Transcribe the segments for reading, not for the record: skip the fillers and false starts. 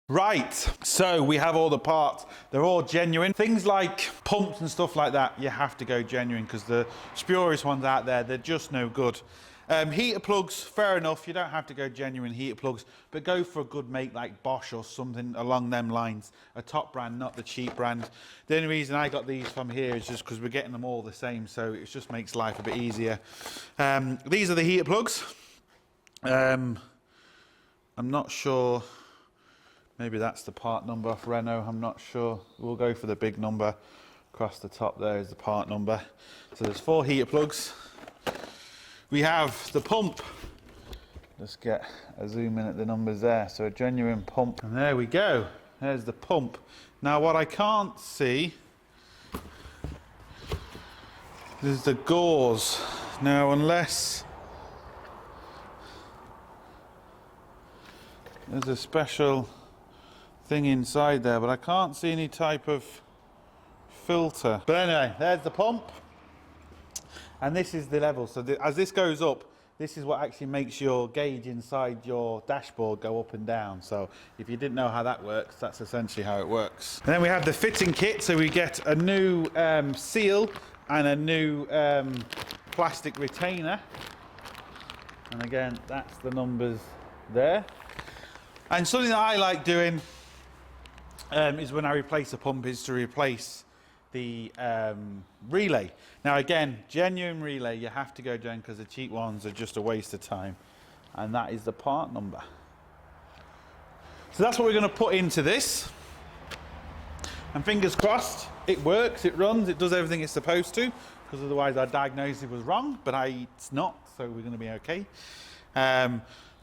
Right, so we have all the parts. They're all genuine. Things like pumps and stuff like that, you have to go genuine because the spurious ones out there, they're just no good. Heater plugs, fair enough. You don't have to go genuine heater plugs, but go for a good make like Bosch or something along them lines. A top brand, not the cheap brand. The only reason I got these from here is just because we're getting them all the same, so it just makes life a bit easier. These are the heater plugs. I'm not sure. Maybe that's the part number off Renault, I'm not sure. We'll go for the big number. Across the top there is the part number. So there's 4 heater plugs. We have the pump. Let's get a zoom in at the numbers there. So a genuine pump. And there we go. There's the pump. Now what I can't see is the gauze. Now unless there's a special thing inside there, but I can't see any type of filter. But anyway, there's the pump, and this is the level. So as this goes up, this is what actually makes your gauge inside your dashboard go up and down. So if you didn't know how that works, that's essentially how it works. And then we have the fitting kit. So we get a new seal and a new plastic retainer. And again, that's the numbers there. And something that I like doing is when I replace a pump is to replace the relay. Now again, genuine relay, you have to go down because the cheap ones are just a waste of time. And that is the part number. So that's what we're going to put into this. And fingers crossed, it works, it runs, it does everything it's supposed to, because otherwise our diagnosis was wrong, but it's not, so we're going to be okay.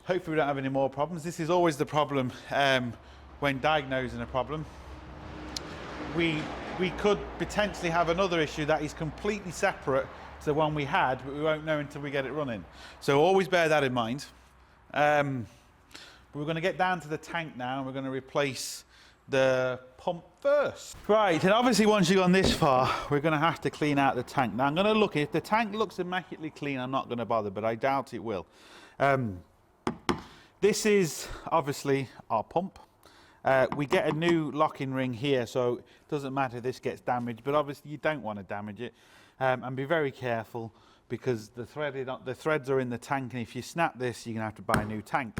Hopefully we don't have any more problems. This is always the problem when diagnosing a problem. We could potentially have another issue that is completely separate to the one we had, but we won't know until we get it running. So always bear that in mind. We're going to get down to the tank now, and we're going to replace the pump first. Right, and obviously once you've gone this far, we're going to have to clean out the tank. Now I'm going to look, if the tank looks immaculately clean, I'm not going to bother, but I doubt it will. This is obviously our pump. We get a new locking ring here, so it doesn't matter if this gets damaged, but obviously you don't want to damage it. And be very careful, because the threads are in the tank, and if you snap this, you're going to have to buy a new tank.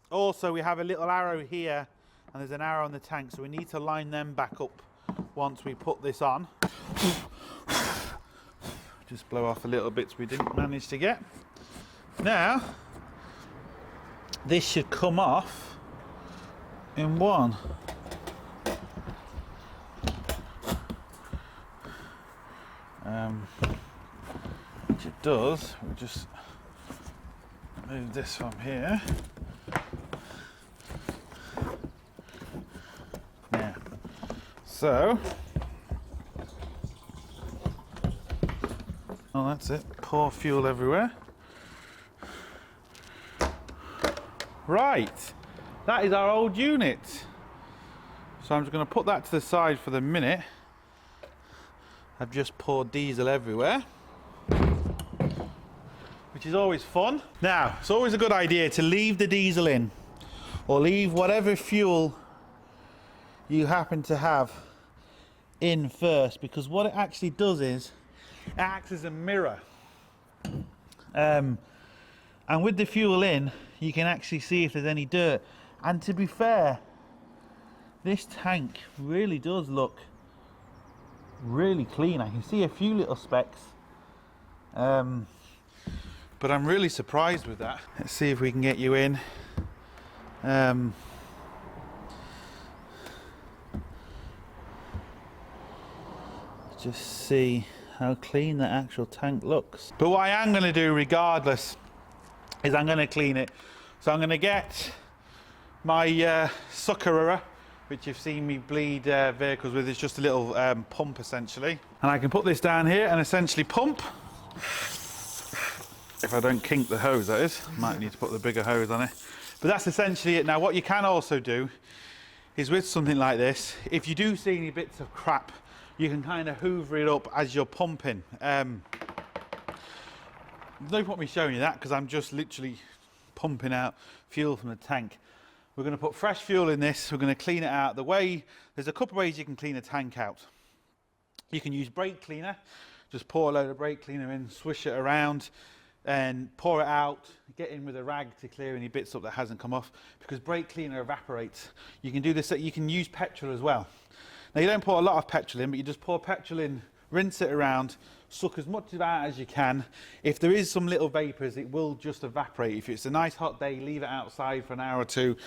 Also, we have a little arrow here, and there's an arrow on the tank, so we need to line them back up once we put this on. Just blow off the little bits we didn't manage to get. Now, this should come off in one. Which it does. We'll just move this from here. Yeah. So, oh, that's it. Pour fuel everywhere. Right, that is our old unit. So I'm just going to put that to the side for the minute. I've just poured diesel everywhere, which is always fun. Now, it's always a good idea to leave the diesel in, or leave whatever fuel you happen to have in first, because what it actually does is it acts as a mirror. And with the fuel in, you can actually see if there's any dirt. And to be fair, this tank really does look really clean. I can see a few little specks, but I'm really surprised with that. Let's see if we can get you in. Just see how clean the actual tank looks. But what I am going to do regardless is I'm going to clean it. So I'm going to get my suckerer, which you've seen me bleed vehicles with. It's just a little pump essentially. And I can put this down here and essentially pump. If I don't kink the hose, that is. Might need to put the bigger hose on it. But that's essentially it. Now what you can also do is with something like this, if you do see any bits of crap, you can kind of hoover it up as you're pumping. There's no point me showing you that because I'm just literally pumping out fuel from the tank. We're going to put fresh fuel in this. We're going to clean it out. There's a couple of ways you can clean a tank out. You can use brake cleaner. Just pour a load of brake cleaner in, swish it around, and pour it out. Get in with a rag to clear any bits up that hasn't come off, because brake cleaner evaporates. You can do this. You can use petrol as well. Now you don't pour a lot of petrol in, but you just pour petrol in, rinse it around, suck as much of it out as you can. If there is some little vapours, it will just evaporate. If it's a nice hot day, leave it outside for an hour or two,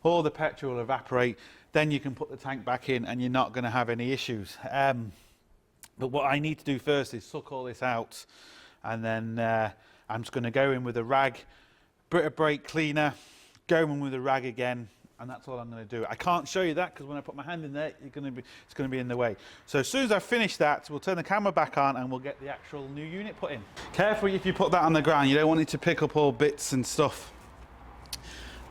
all the petrol will evaporate. Then you can put the tank back in and you're not going to have any issues. But what I need to do first is suck all this out, and then I'm just going to go in with a rag, bit of brake cleaner, go in with a rag again, and that's all I'm going to do. I can't show you that because when I put my hand in there, it's going to be in the way. So as soon as I finish that, we'll turn the camera back on and we'll get the actual new unit put in. Careful if you put that on the ground, you don't want it to pick up all bits and stuff.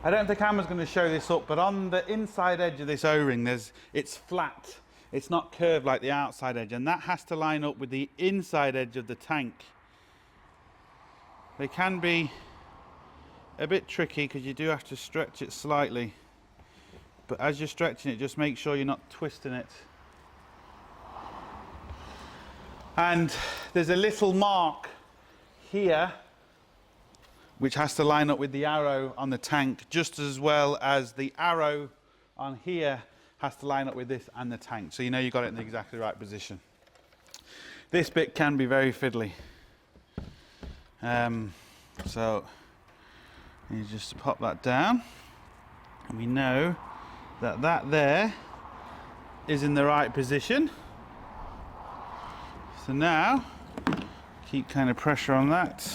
I don't think the camera's going to show this up, but on the inside edge of this O-ring, it's flat. It's not curved like the outside edge, and that has to line up with the inside edge of the tank. They can be a bit tricky because you do have to stretch it slightly. But as you're stretching it, just make sure you're not twisting it. And there's a little mark here which has to line up with the arrow on the tank, just as well as the arrow on here has to line up with this and the tank. So you know you've got it in the exactly right position. This bit can be very fiddly. So you just pop that down, and we know that there is in the right position. So now keep kind of pressure on that.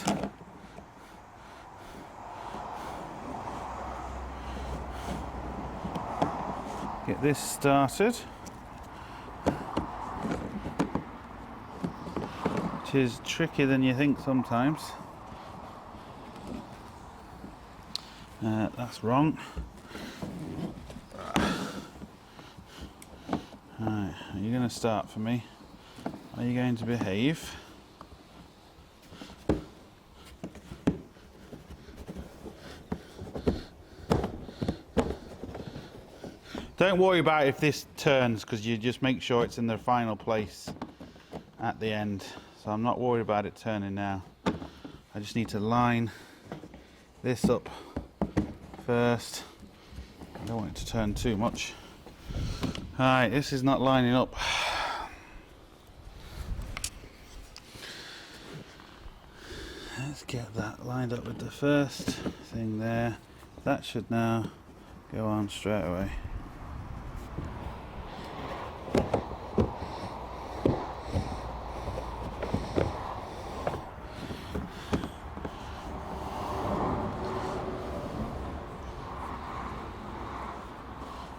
Get this started, which is trickier than you think sometimes. That's wrong. Right, are you going to start for me? Are you going to behave? Don't worry about if this turns, because you just make sure it's in the final place at the end. So I'm not worried about it turning now. I just need to line this up first. I don't want it to turn too much. Alright, this is not lining up. Let's get that lined up with the first thing there. That should now go on straight away.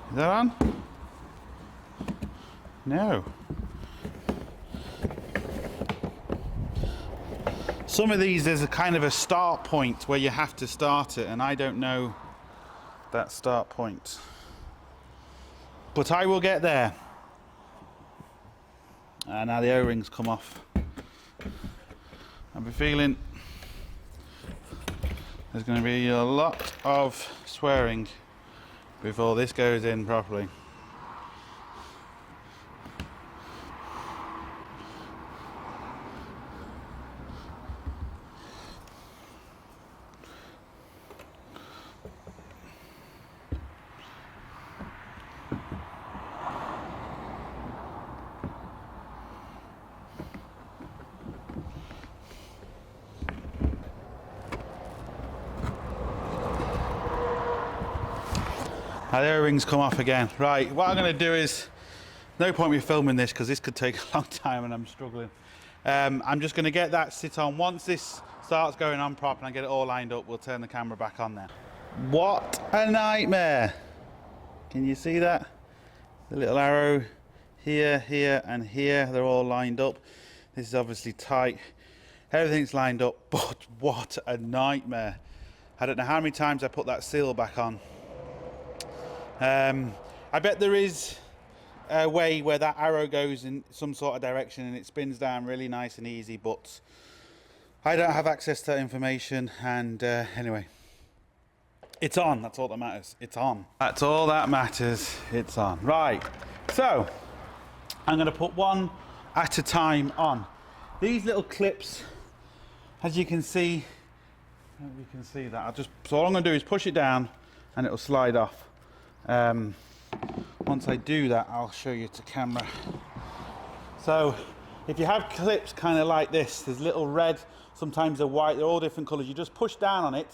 Is that on? No. Some of these, there's a kind of a start point where you have to start it, and I don't know that start point. But I will get there. And now the O-rings come off. I'll be feeling there's going to be a lot of swearing before this goes in properly. Now the O-rings come off again. Right, what I'm going to do is, no point me filming this because this could take a long time and I'm struggling. I'm just going to get that sit on. Once this starts going on proper and I get it all lined up, we'll turn the camera back on there. What a nightmare! Can you see that? The little arrow here, here and here, they're all lined up. This is obviously tight. Everything's lined up, but what a nightmare. I don't know how many times I put that seal back on. I bet there is a way where that arrow goes in some sort of direction and it spins down really nice and easy, but I don't have access to that information. And anyway, It's on, that's all that matters. It's on. That's all that matters, it's on. Right, so I'm gonna put one at a time on. These little clips, as you can see, I don't know if you can see that. So all I'm gonna do is push it down and it'll slide off. Once I do that, I'll show you to camera. So if you have clips kind of like this, there's little red, sometimes they're white, they're all different colors. You just push down on it,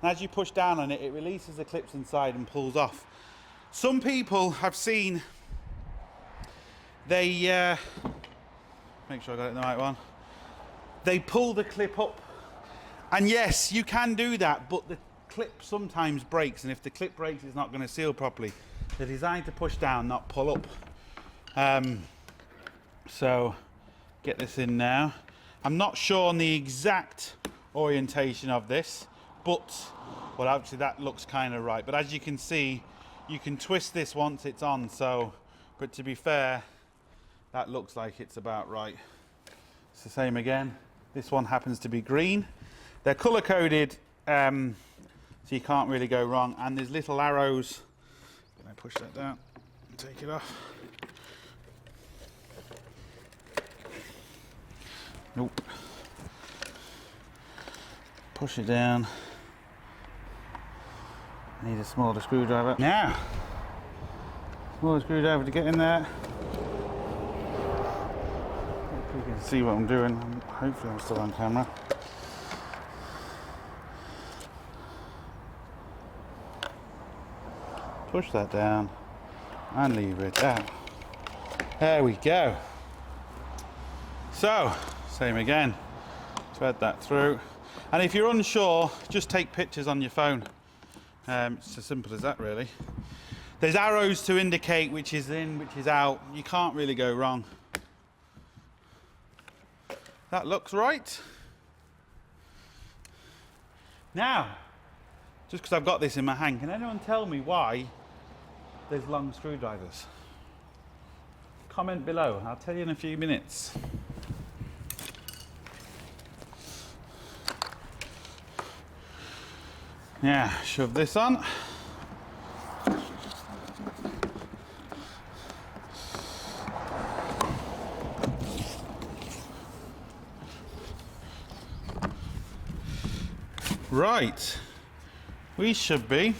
and as you push down on it, it releases the clips inside and pulls off. Some people have seen, they, make sure I got it in the right one. They pull the clip up, and yes, you can do that, but the clip sometimes breaks, and if the clip breaks, it's not going to seal properly. They're designed to push down, not pull up. So get this in now. I'm not sure on the exact orientation of this, but well, actually that looks kind of right. But as you can see, you can twist this once it's on. So, but to be fair, that looks like it's about right. It's the same again. This one happens to be green. They're color coded, so you can't really go wrong. And there's little arrows. Can I push that down and take it off? Nope. Push it down. Need a smaller screwdriver. Now, smaller screwdriver to get in there. Hope you can see what I'm doing. Hopefully I'm still on camera. Push that down and leave it out. There we go. So, same again, thread that through. And if you're unsure, just take pictures on your phone. It's as simple as that, really. There's arrows to indicate which is in, which is out. You can't really go wrong. That looks right. Now, just because I've got this in my hand, can anyone tell me why there's long screwdrivers? Comment below, I'll tell you in a few minutes. Yeah, shove this on. Right, we should be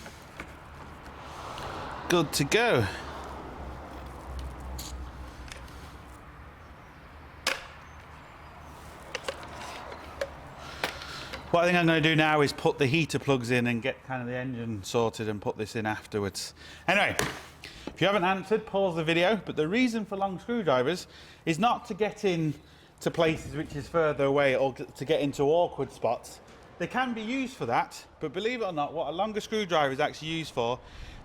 good to go. What I think I'm going to do now is put the heater plugs in and get kind of the engine sorted and put this in afterwards. Anyway, if you haven't answered, pause the video. But the reason for long screwdrivers is not to get in to places which is further away or to get into awkward spots. They can be used for that, but believe it or not, what a longer screwdriver is actually used for,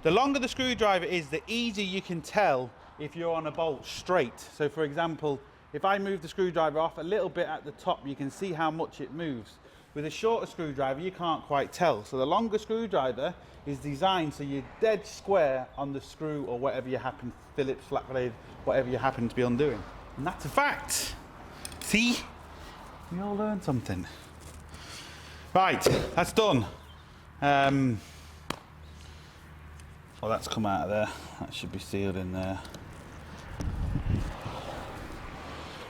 the longer the screwdriver is, the easier you can tell if you're on a bolt straight. So for example, if I move the screwdriver off a little bit at the top, you can see how much it moves. With a shorter screwdriver, you can't quite tell. So the longer screwdriver is designed so you're dead square on the screw or whatever you happen, Phillips, flat blade, whatever you happen to be undoing. And that's a fact. See? We all learned something. Right, that's done. Well, that's come out of there. That should be sealed in there.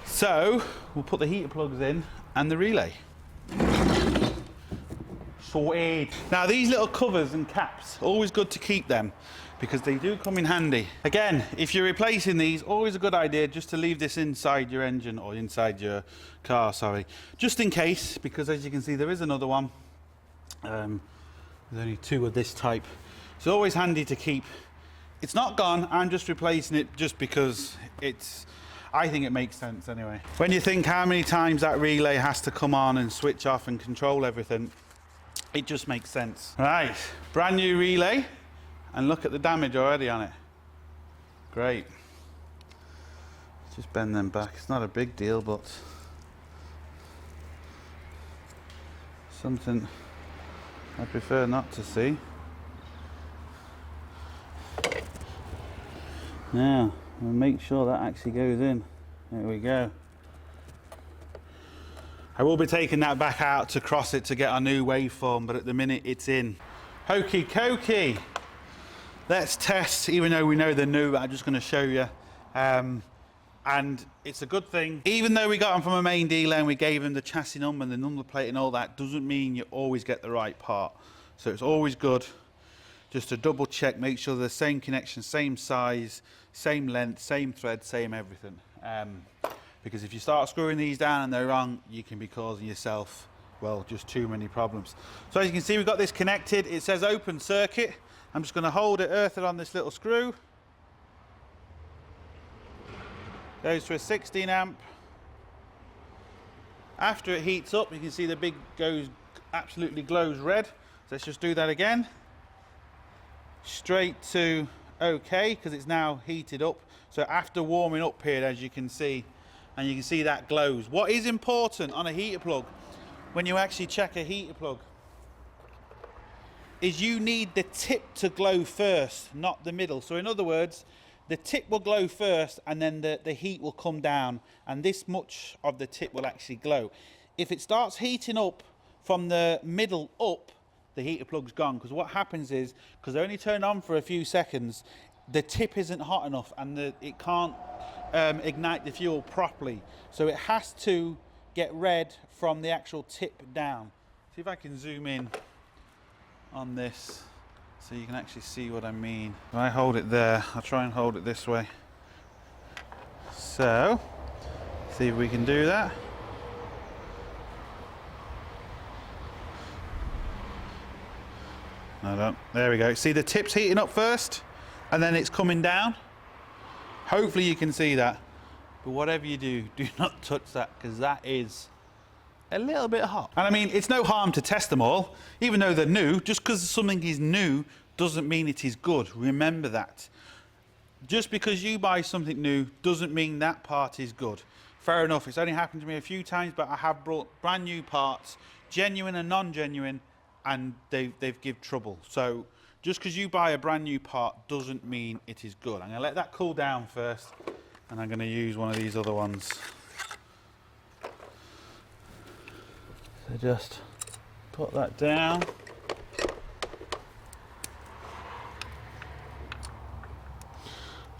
So, we'll put the heater plugs in and the relay. Sorted. Now these little covers and caps, always good to keep them because they do come in handy. Again, if you're replacing these, always a good idea just to leave this inside your engine or inside your car, sorry. Just in case, because as you can see there is another one. There's only two of this type. It's always handy to keep. It's not gone, I'm just replacing it just because I think it makes sense anyway. When you think how many times that relay has to come on and switch off and control everything, it just makes sense. Right, brand new relay, and look at the damage already on it. Great. Just bend them back. It's not a big deal, but something I prefer not to see. Now, we'll make sure that actually goes in. There we go. I will be taking that back out to cross it to get our new waveform, but at the minute it's in. Hokey cokey. Let's test, even though we know they're new, I'm just going to show you. And it's a good thing. Even though we got them from a main dealer and we gave them the chassis number and the number plate and all that, doesn't mean you always get the right part. So it's always good just to double check, make sure they're the same connection, same size, same length, same thread, same everything. Because if you start screwing these down and they're wrong, you can be causing yourself, well, just too many problems. So as you can see, we've got this connected. It says open circuit. I'm just going to hold it, earth it on this little screw. Goes to a 16 amp. After it heats up, you can see the big absolutely glows red. So let's just do that again. Straight to OK, because it's now heated up. So after warming up here, as you can see, and you can see that glows. What is important on a heater plug, when you actually check a heater plug, is you need the tip to glow first, not the middle. So in other words, the tip will glow first and then the heat will come down, and this much of the tip will actually glow. If it starts heating up from the middle up, the heater plug's gone, because what happens is, because they're only turned on for a few seconds, the tip isn't hot enough and it can't ignite the fuel properly. So it has to get red from the actual tip down. See if I can zoom in on this so you can actually see what I mean. If I hold it there, I'll try and hold it this way. So, see if we can do that. No, don't. There we go. See the tip's heating up first and then it's coming down. Hopefully you can see that. But whatever you do, do not touch that, because that is a little bit hot. And I mean, it's no harm to test them all, even though they're new. Just because something is new doesn't mean it is good. Remember that. Just because you buy something new doesn't mean that part is good. Fair enough, it's only happened to me a few times, but I have brought brand new parts, genuine and non-genuine, and they've give trouble. So just because you buy a brand new part doesn't mean it is good. I'm going to let that cool down first, and I'm going to use one of these other ones. So just put that down.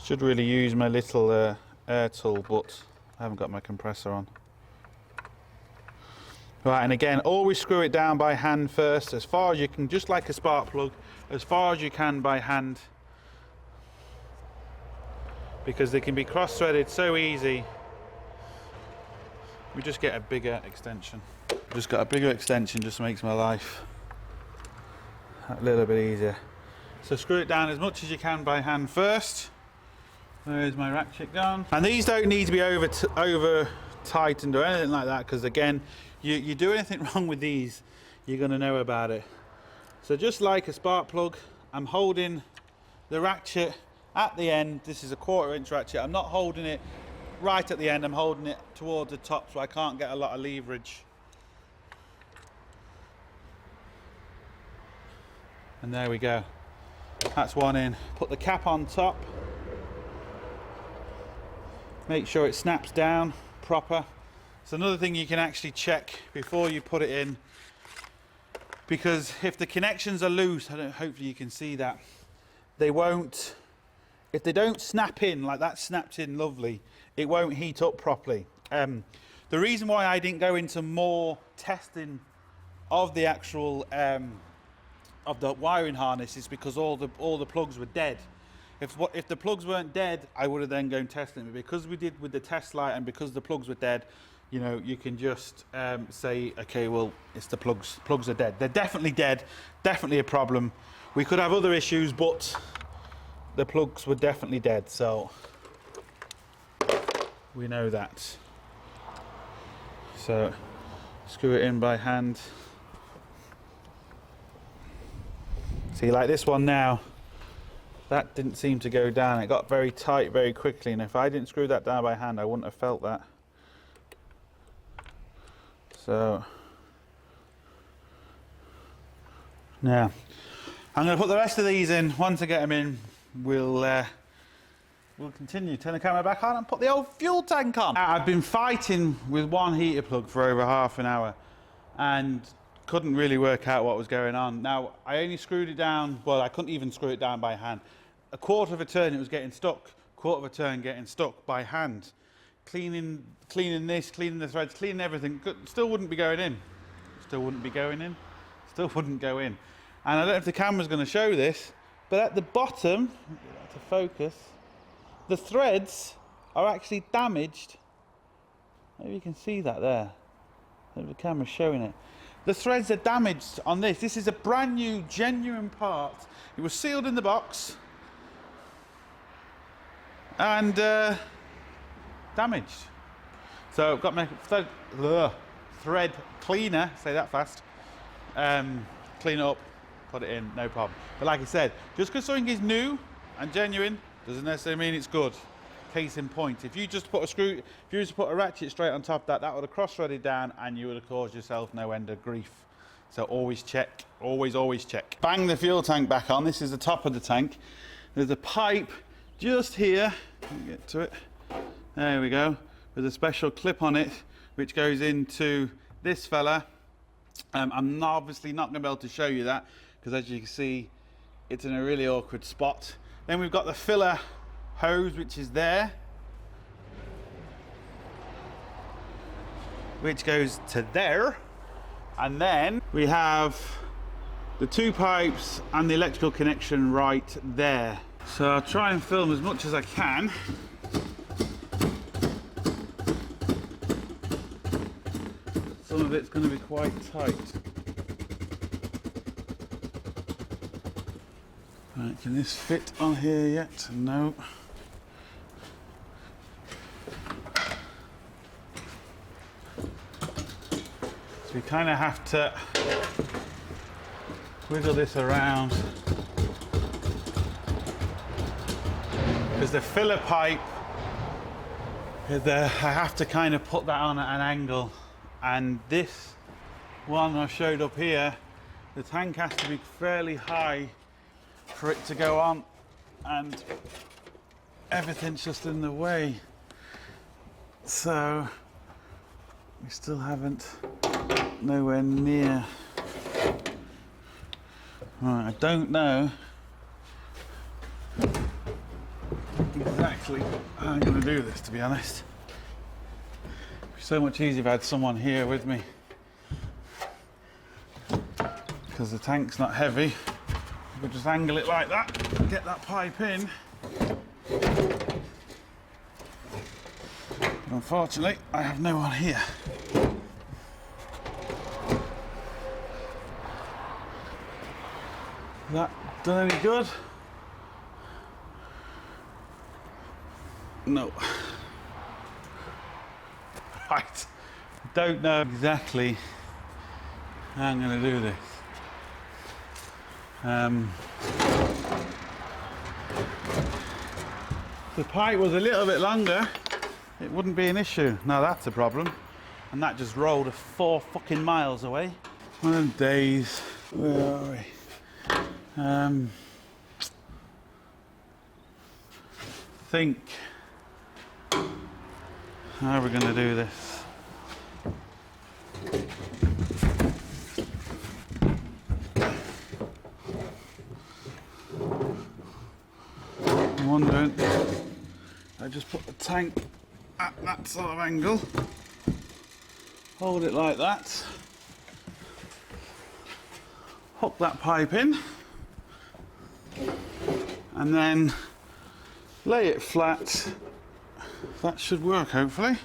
Should really use my little air tool, but I haven't got my compressor on. Right, and again, always screw it down by hand first, as far as you can, just like a spark plug, as far as you can by hand, because they can be cross-threaded so easy. We just get a bigger extension. Just got a bigger extension, just makes my life a little bit easier. So screw it down as much as you can by hand first. There's my ratchet gone. And these don't need to be over tightened or anything like that, because again, you do anything wrong with these, you're going to know about it. So just like a spark plug, I'm holding the ratchet at the end. This is a 1/4 inch ratchet. I'm not holding it right at the end, I'm holding it towards the top so I can't get a lot of leverage. And there we go. That's one in. Put the cap on top. Make sure it snaps down proper. It's another thing you can actually check before you put it in, because if the connections are loose, hopefully you can see that, they won't, if they don't snap in like that snapped in lovely, it won't heat up properly. The reason why I didn't go into more testing of the actual of the wiring harness is because all the plugs were dead. If the plugs weren't dead, I would have then gone testing. But because we did with the test light and because the plugs were dead, you know, you can just say, okay, well, it's the plugs. Plugs are dead. They're definitely dead. Definitely a problem. We could have other issues, but the plugs were definitely dead. So we know that. So screw it in by hand. See, like this one now, that didn't seem to go down. It got very tight very quickly, and if I didn't screw that down by hand, I wouldn't have felt that. So now I'm going to put the rest of these in. Once I get them in, we'll continue. Turn the camera back on and put the old fuel tank on. I've been fighting with one heater plug for over half an hour, and couldn't really work out what was going on. Now, I only screwed it down, well, I couldn't even screw it down by hand. A quarter of a turn, it was getting stuck. Quarter of a turn, getting stuck by hand. Cleaning this, cleaning the threads, cleaning everything. Still wouldn't be going in. Still wouldn't be going in. Still wouldn't go in. And I don't know if the camera's going to show this, but at the bottom, get that to focus, the threads are actually damaged. Maybe you can see that there. The camera's showing it. The threads are damaged on this. This is a brand new, genuine part. It was sealed in the box and damaged. So I've got my thread cleaner, say that fast, clean it up, put it in, no problem. But like I said, just because something is new and genuine doesn't necessarily mean it's good. Case in point, if you just put a ratchet straight on top of that, that would have cross-threaded down and you would have caused yourself no end of grief. So always check, always check. Bang the fuel tank back on. This is the top of the tank. There's a pipe just here. Let me get to it. There we go. With a special clip on it, which goes into this fella. I'm obviously not going to be able to show you that because, as you can see, it's in a really awkward spot. Then we've got the filler hose, which is there, which goes to there, and then we have the two pipes and the electrical connection right there. So I'll try and film as much as I can. Some of it's going to be quite tight. Right, can this fit on here yet? No. So we kind of have to wiggle this around because the filler pipe, I have to kind of put that on at an angle, and this one I showed up here, the tank has to be fairly high for it to go on, and everything's just in the way. So we still haven't, nowhere near. Right, I don't know exactly how I'm going to do this, to be honest. It'd be so much easier if I had someone here with me, because the tank's not heavy. We'll just angle it like that, get that pipe in. But unfortunately, I have no one here. Is that done any good? No. Right. Don't know exactly how I'm going to do this. If the pipe was a little bit longer, it wouldn't be an issue. Now that's a problem. And that just rolled 4 fucking miles away. One of them days. Where are we? Think how are we going to do this? I'm wondering, I just put the tank at that sort of angle, hold it like that, hook that pipe in, and then lay it flat. That should work, hopefully.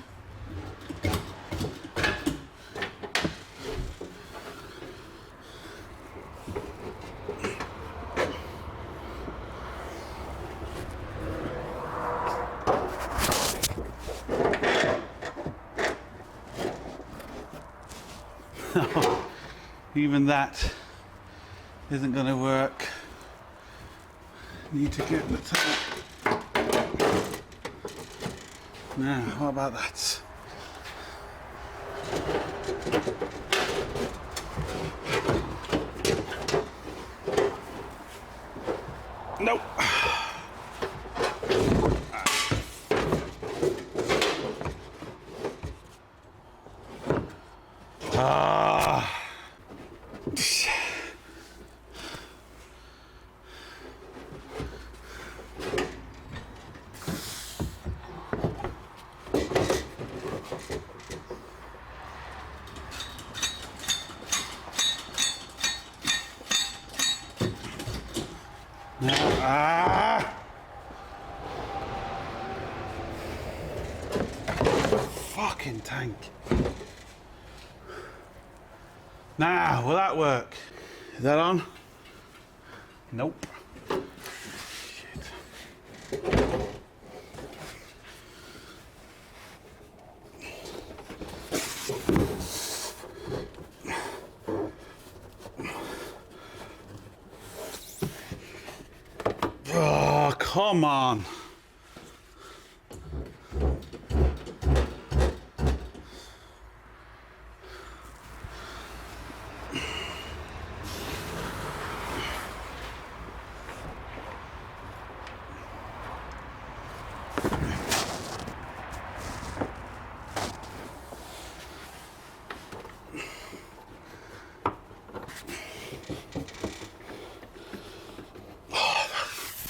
Even that isn't going to work. Need to get the tank. Now, what about that? Nope. Ah! Fucking tank. Now, will that work? Is that on? Nope. Shit. Oh, come on.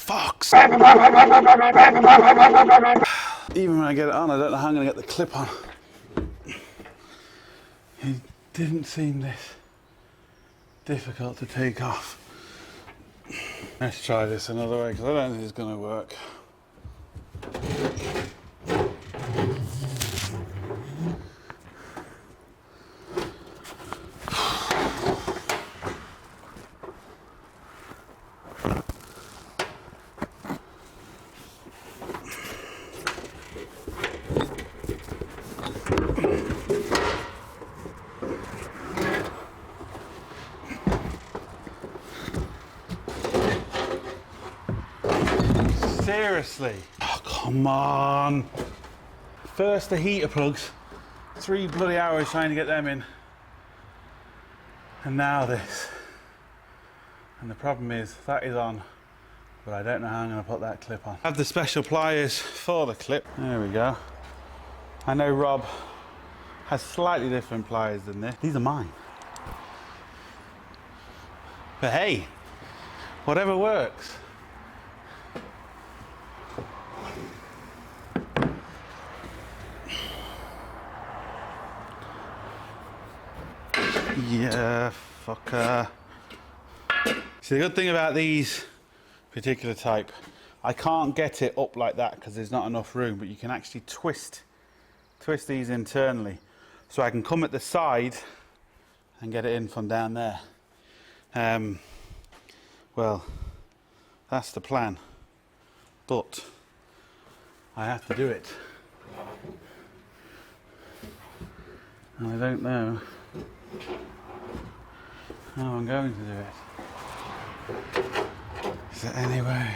Fucks. Even when I get it on, I don't know how I'm going to get the clip on. It didn't seem this difficult to take off. Let's try this another way, because I don't think it's going to work. Seriously? Oh, come on. First the heater plugs, 3 bloody hours trying to get them in. And now this. And the problem is, that is on, but I don't know how I'm going to put that clip on. I have the special pliers for the clip. There we go. I know Rob has slightly different pliers than this. These are mine. But hey, whatever works. Yeah, fucker. See, the good thing about these particular type, I can't get it up like that because there's not enough room, but you can actually twist these internally. So I can come at the side and get it in from down there. Well, that's the plan, but I have to do it. And I don't know how I'm going to do it. Is there any way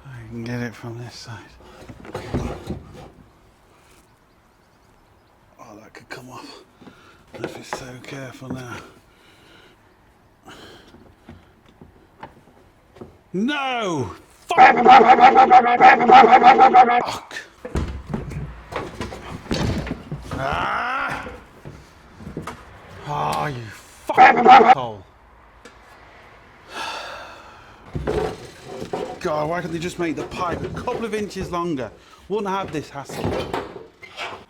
I can get it from this side? Oh, that could come off if it's so careful now. No! Fuck! Fuck! Ah! Oh, you fucking asshole. God, why can't they just make the pipe a couple of inches longer? Wouldn't have this hassle.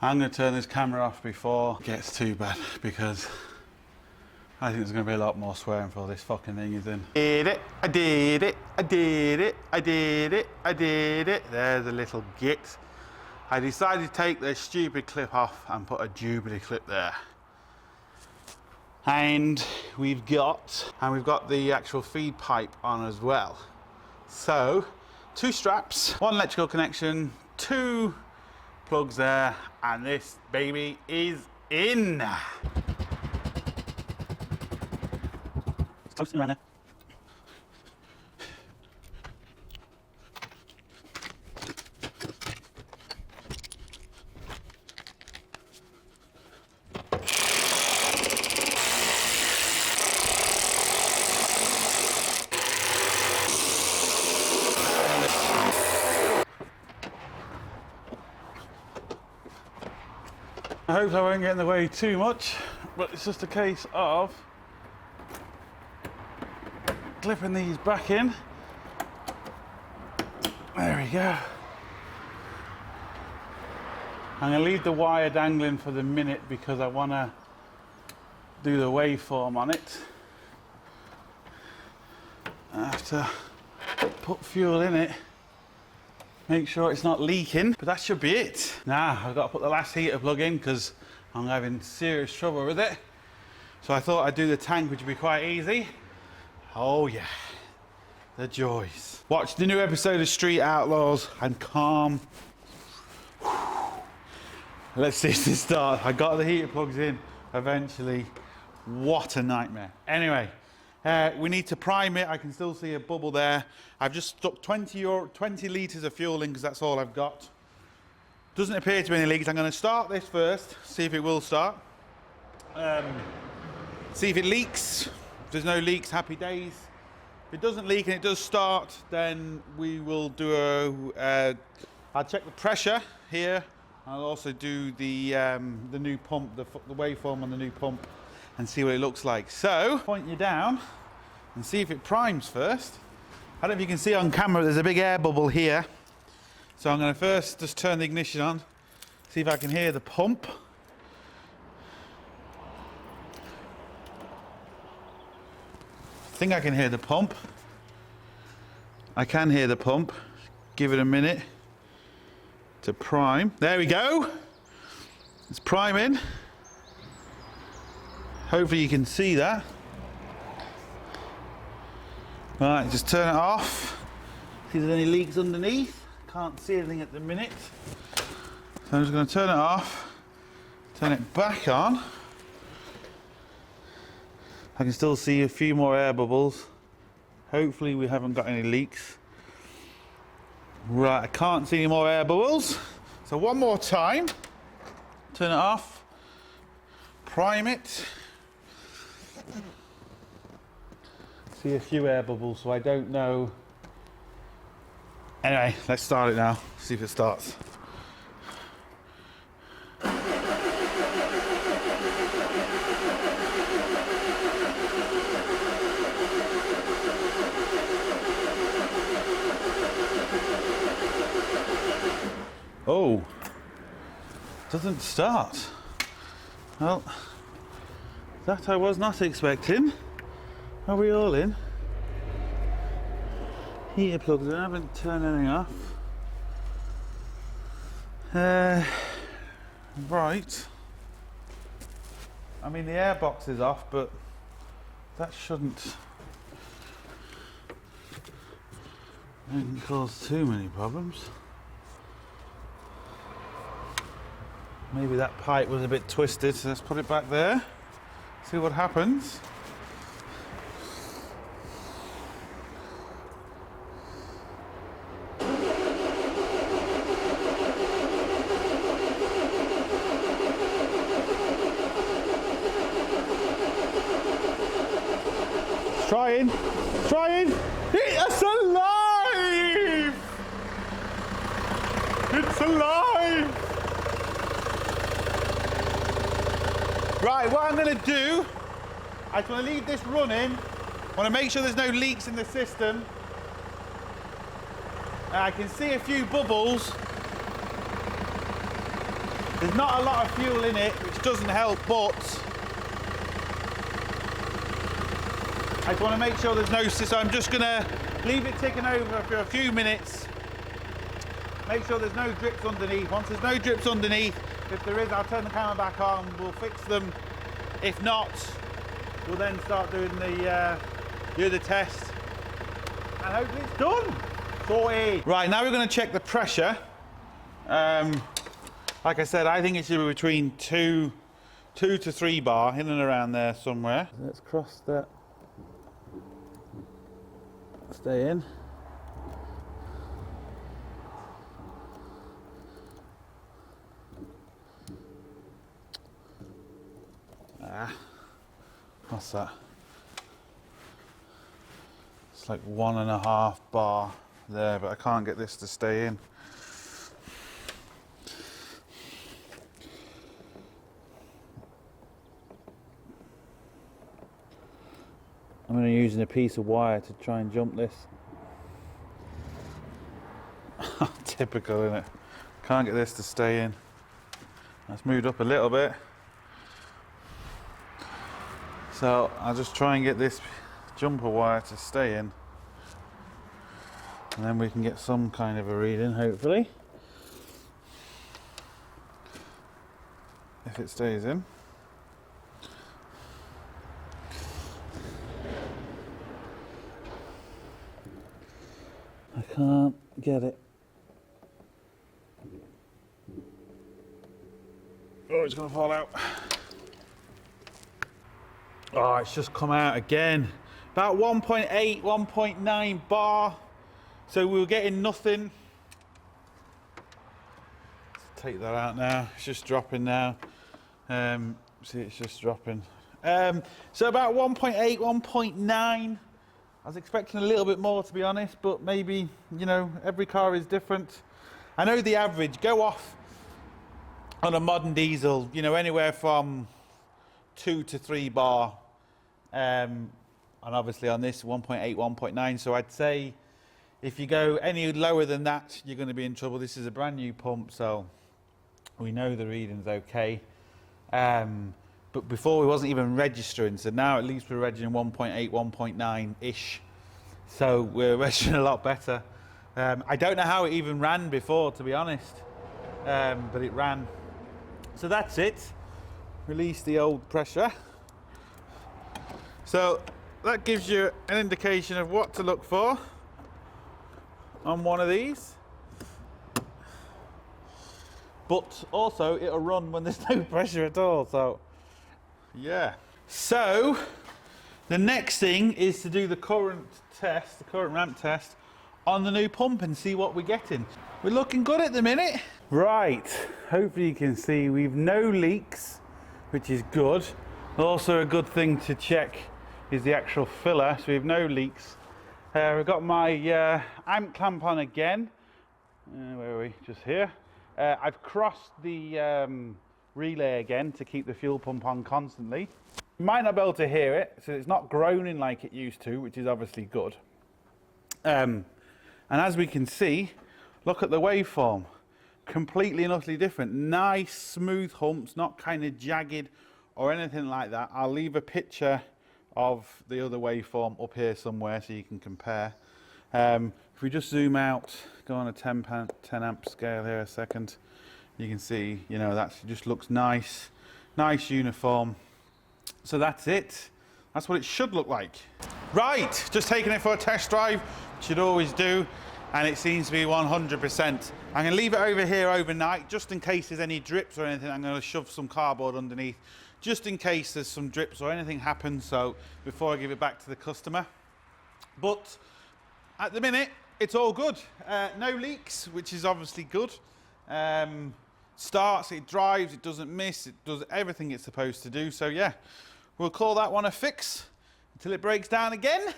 I'm going to turn this camera off before it gets too bad, because I think there's going to be a lot more swearing before this fucking thing is in. Did it, I did it, I did it, I did it, I did it. There's a little git. I decided to take the stupid clip off and put a Jubilee clip there. And we've got the actual feed pipe on as well. So, 2 straps, 1 electrical connection, 2 plugs there, and this baby is in. It's toasting right now. I hope I won't get in the way too much, but it's just a case of clipping these back in. There we go. I'm going to leave the wire dangling for the minute because I want to do the waveform on it. I have to put fuel in it, make sure it's not leaking, but that should be it. Now I've got to put the last heater plug in because I'm having serious trouble with it. So I thought I'd do the tank, which would be quite easy. Oh yeah, the joys. Watch the new episode of Street Outlaws and calm. Let's see if this starts. I got the heater plugs in eventually. What a nightmare. Anyway, we need to prime it. I can still see a bubble there. I've just stuck 20 litres of fuel in because that's all I've got. Doesn't appear to be any leaks. I'm going to start this first, see if it will start. See if it leaks. If there's no leaks, happy days. If it doesn't leak and it does start, then we will do I'll check the pressure here. I'll also do the new pump, the waveform on the new pump, and see what it looks like. So, point you down and see if it primes first. I don't know if you can see on camera, there's a big air bubble here. So I'm going to first just turn the ignition on, see if I can hear the pump. I think I can hear the pump. I can hear the pump. Give it a minute to prime. There we go. It's priming. Hopefully you can see that. Right, just turn it off. See if there's any leaks underneath. Can't see anything at the minute. So I'm just going to turn it off, turn it back on. I can still see a few more air bubbles. Hopefully we haven't got any leaks. Right, I can't see any more air bubbles. So one more time. Turn it off. Prime it. See a few air bubbles, so I don't know. Anyway, let's start it now. See if it starts. Oh, doesn't start. Well, that I was not expecting. Are we all in? Heater plugs, I haven't turned anything off. Right. I mean, the air box is off, but that shouldn't cause too many problems. Maybe that pipe was a bit twisted, so let's put it back there. See what happens. Trying. It's alive! It's alive! Right, what I'm going to do, I just want to leave this running. I want to make sure there's no leaks in the system. I can see a few bubbles. There's not a lot of fuel in it, which doesn't help, but I just want to make sure there's no, so I'm just going to leave it ticking over for a few minutes. Make sure there's no drips underneath. Once there's no drips underneath, if there is, I'll turn the camera back on, we'll fix them. If not, we'll then start doing the other test. And hopefully it's done. Sorted. Right, now we're going to check the pressure. Like I said, I think it should be between 2 to 3 bar, in and around there somewhere. Let's cross that. Stay in. What's that? It's like 1.5 bar there, but I can't get this to stay in. I'm going to use a piece of wire to try and jump this. Typical, isn't it? Can't get this to stay in. It's moved up a little bit. So I'll just try and get this jumper wire to stay in. And then we can get some kind of a reading, hopefully. If it stays in. I can't get it. Oh, it's gonna fall out. Oh, it's just come out again. About 1.8, 1.9 bar. So we were getting nothing. Let's take that out now. It's just dropping now. See, it's just dropping. So about 1.8, 1.9. I was expecting a little bit more, to be honest, but maybe, you know, every car is different. I know the average, go off on a modern diesel, you know, anywhere from 2 to 3 bar. And obviously on this 1.8, 1.9. So I'd say if you go any lower than that, you're going to be in trouble. This is a brand new pump, so we know the reading's okay. But before we wasn't even registering, so now at least we're registering 1.8, 1.9-ish. So we're registering a lot better. I don't know how it even ran before, to be honest, but it ran. So that's it. Release the old pressure. So that gives you an indication of what to look for on one of these. But also it'll run when there's no pressure at all, so yeah. So the next thing is to do the current test, the current ramp test on the new pump and see what we're getting. We're looking good at the minute. Right, hopefully you can see we've no leaks, which is good. Also a good thing to check is the actual filler, so we have no leaks. We've got my amp clamp on again. Where are we? Just here. I've crossed the relay again to keep the fuel pump on constantly. You might not be able to hear it, so it's not groaning like it used to, which is obviously good. And as we can see, look at the waveform. Completely and utterly different. Nice smooth humps, not kind of jagged or anything like that. I'll leave a picture of the other waveform up here somewhere so you can compare. If we just zoom out, go on a 10 amp scale here a second, you can see, you know, that just looks nice, nice uniform. So that's it. That's what it should look like. Right, just taking it for a test drive, should always do, and it seems to be 100%. I'm going to leave it over here overnight, just in case there's any drips or anything. I'm going to shove some cardboard underneath, just in case there's some drips or anything happens, so before I give it back to the customer. But at the minute, it's all good. No leaks, which is obviously good. Starts, it drives, it doesn't miss, it does everything it's supposed to do. So yeah, we'll call that one a fix until it breaks down again.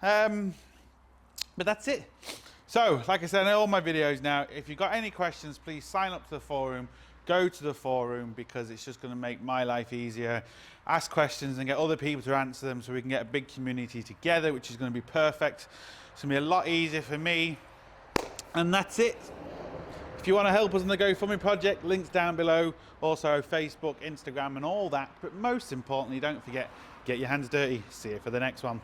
But that's it. So, like I said in all my videos now, if you've got any questions, please sign up to the forum. Go to the forum because it's just going to make my life easier. Ask questions and get other people to answer them so we can get a big community together, which is going to be perfect. It's going to be a lot easier for me. And that's it. If you want to help us in the GoFundMe project, links down below. Also Facebook, Instagram and all that. But most importantly, don't forget, get your hands dirty. See you for the next one.